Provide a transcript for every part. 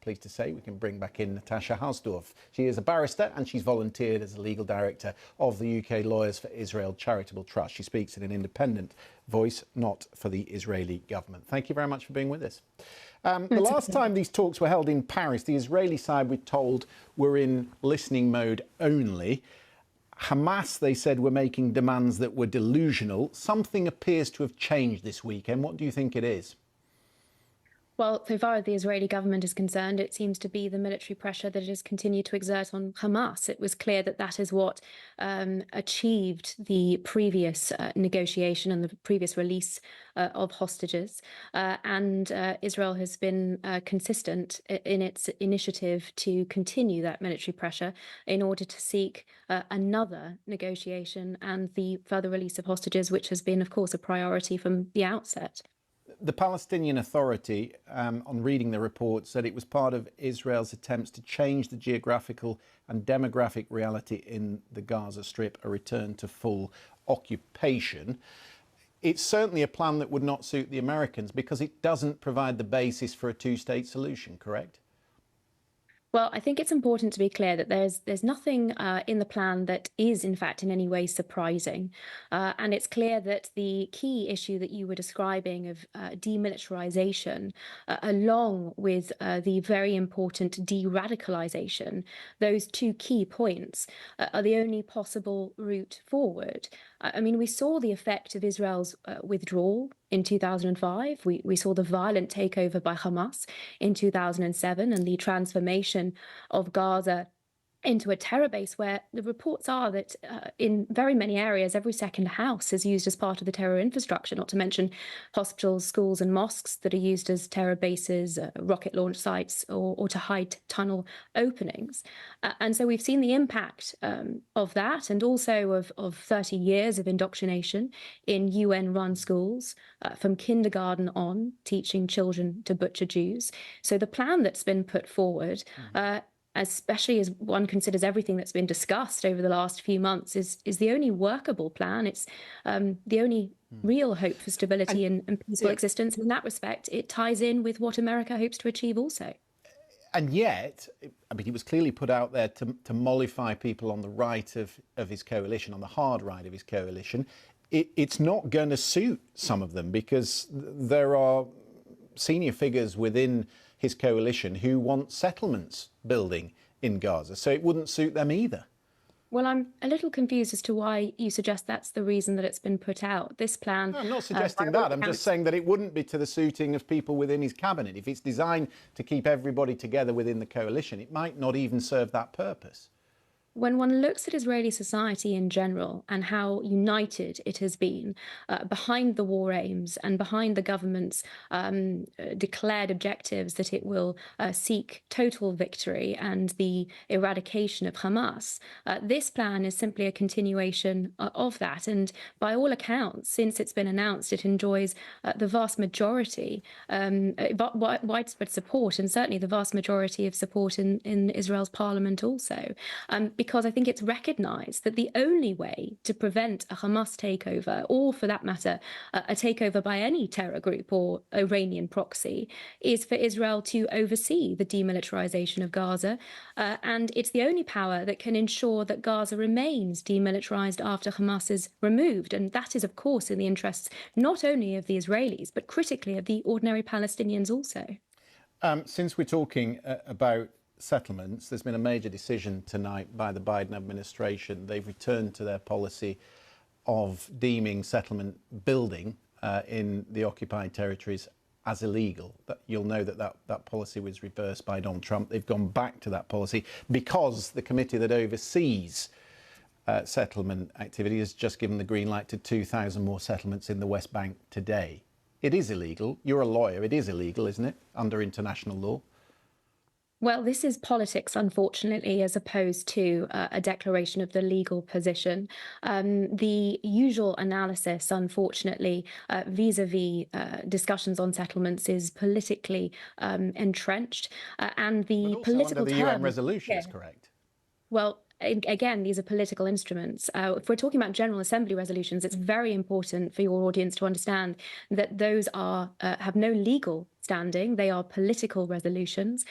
Pleased to say we can bring back in Natasha Hausdorff. She is a barrister and she's volunteered as a legal director of the UK Lawyers for Israel Charitable Trust. She speaks in an independent voice, not for the Israeli government. Thank you very much for being with us. The last time these talks were held in Paris, the Israeli side, we're told, were in listening mode only. Hamas, they said, were making demands that were delusional. Something appears to have changed this weekend. What do you think it is? Well, so far as the Israeli government is concerned, it seems to be the military pressure that it has continued to exert on Hamas. It was clear that that is what achieved the previous negotiation and the previous release of hostages. And Israel has been consistent in its initiative to continue that military pressure in order to seek another negotiation and the further release of hostages, which has been, of course, a priority from the outset. The Palestinian Authority, on reading the report, said it was part of Israel's attempts to change the geographical and demographic reality in the Gaza Strip, a return to full occupation. It's certainly a plan that would not suit the Americans because it doesn't provide the basis for a two-state solution, correct? Well, I think it's important to be clear that there's nothing in the plan that is, in fact, in any way surprising. And it's clear that the key issue that you were describing of demilitarization, along with the very important de-radicalization, those two key points are the only possible route forward. I mean, we saw the effect of Israel's withdrawal in 2005. We saw the violent takeover by Hamas in 2007 and the transformation of Gaza into a terror base where the reports are that in very many areas, every second house is used as part of the terror infrastructure, not to mention hospitals, schools and mosques that are used as terror bases, rocket launch sites, or to hide tunnel openings. And so we've seen the impact of that, and also of 30 years of indoctrination in UN-run schools from kindergarten on, teaching children to butcher Jews. So the plan that's been put forward, especially as one considers everything that's been discussed over the last few months, is the only workable plan. It's the only real hope for stability and peaceful existence. In that respect, it ties in with what America hopes to achieve also. And yet, I mean, he was clearly put out there to mollify people on the right of his coalition, on the hard right of his coalition. It's not going to suit some of them because there are senior figures within his coalition who want settlements building in Gaza, so it wouldn't suit them either. Well, I'm a little confused as to why you suggest that's the reason that it's been put out. This plan... No, I'm not suggesting that. I'm just saying that it wouldn't be to the suiting of people within his cabinet. If it's designed to keep everybody together within the coalition, it might not even serve that purpose. When one looks at Israeli society in general and how united it has been behind the war aims and behind the government's declared objectives that it will seek total victory and the eradication of Hamas, this plan is simply a continuation of that. And by all accounts, since it's been announced, it enjoys the vast majority, widespread support, and certainly the vast majority of support in Israel's parliament also. Because I think it's recognised that the only way to prevent a Hamas takeover, or for that matter, a takeover by any terror group or Iranian proxy, is for Israel to oversee the demilitarisation of Gaza. And it's the only power that can ensure that Gaza remains demilitarised after Hamas is removed. And that is, of course, in the interests not only of the Israelis, but critically of the ordinary Palestinians also. Since we're talking about settlements, there's been a major decision tonight by the Biden administration. They've returned to their policy of deeming settlement building in the occupied territories as illegal. You'll know that policy was reversed by Donald Trump. They've gone back to that policy because the committee that oversees settlement activity has just given the green light to 2,000 more settlements in the West Bank today. It is illegal. You're a lawyer. It is illegal, isn't it, under international law? Well, this is politics, unfortunately, as opposed to a declaration of the legal position. The usual analysis, unfortunately, vis-a-vis discussions on settlements is politically entrenched. And the political under the UN resolutions, correct? Well, again, these are political instruments. If we're talking about General Assembly resolutions, it's very important for your audience to understand that those are have no legal standing. They are political resolutions.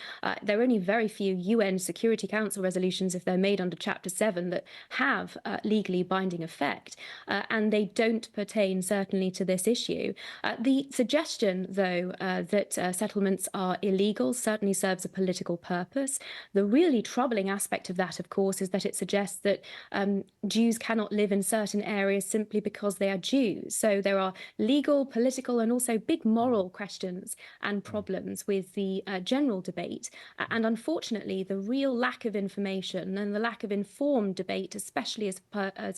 There are only very few UN Security Council resolutions, if they're made under Chapter 7, that have legally binding effect, and they don't pertain certainly to this issue. The suggestion, though, that settlements are illegal certainly serves a political purpose. The really troubling aspect of that, of course, is that it suggests that Jews cannot live in certain areas simply because they are Jews. So there are legal, political, and also big moral questions and problems with the general debate. And unfortunately, the real lack of information and the lack of informed debate, especially as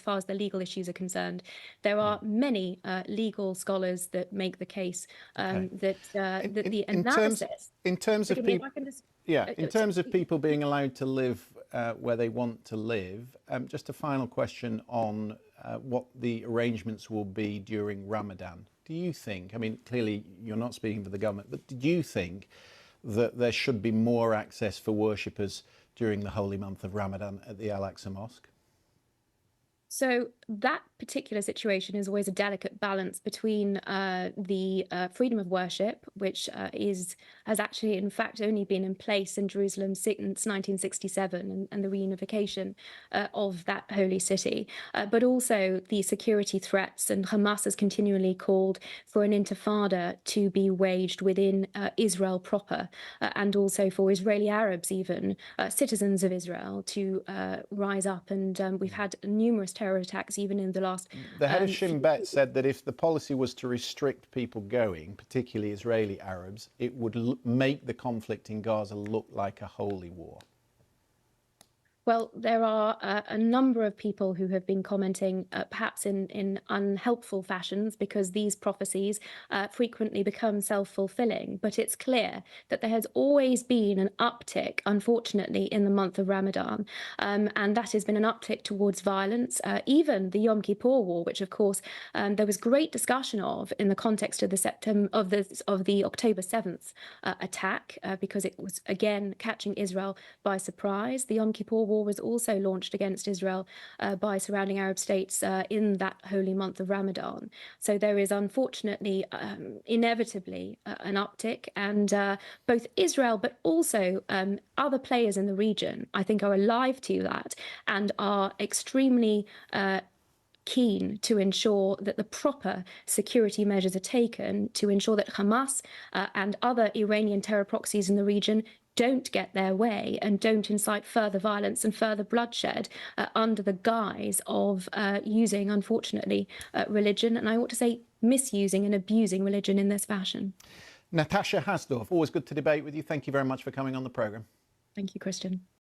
far as the legal issues are concerned, there are many legal scholars that make the case that the analysis. In terms of people, in terms of people being allowed to live where they want to live, just a final question on what the arrangements will be during Ramadan. Do you think, I mean, clearly you're not speaking for the government, but do you think that there should be more access for worshippers during the holy month of Ramadan at the Al-Aqsa Mosque? So that particular situation is always a delicate balance between the freedom of worship, which has actually, in fact, only been in place in Jerusalem since 1967 and the reunification of that holy city, but also the security threats. And Hamas has continually called for an intifada to be waged within Israel proper, and also for Israeli Arabs, even citizens of Israel, to rise up. And we've had numerous terror attacks even in the last. The head of Shin Bet said that if the policy was to restrict people going, particularly Israeli Arabs, it would make the conflict in Gaza look like a holy war. Well, there are a number of people who have been commenting, perhaps in unhelpful fashions, because these prophecies frequently become self-fulfilling. But it's clear that there has always been an uptick, unfortunately, in the month of Ramadan, and that has been an uptick towards violence. Even the Yom Kippur War, which of course there was great discussion of in the context of the October 7th attack, because it was again catching Israel by surprise. The Yom Kippur War was also launched against Israel by surrounding Arab states in that holy month of Ramadan. So there is unfortunately, inevitably, an uptick, and both Israel but also other players in the region, I think, are alive to that and are extremely keen to ensure that the proper security measures are taken to ensure that Hamas and other Iranian terror proxies in the region don't get their way and don't incite further violence and further bloodshed under the guise of using, unfortunately, religion, and I ought to say misusing and abusing religion in this fashion. Natasha Hausdorff, always good to debate with you. Thank you very much for coming on the programme. Thank you, Christian.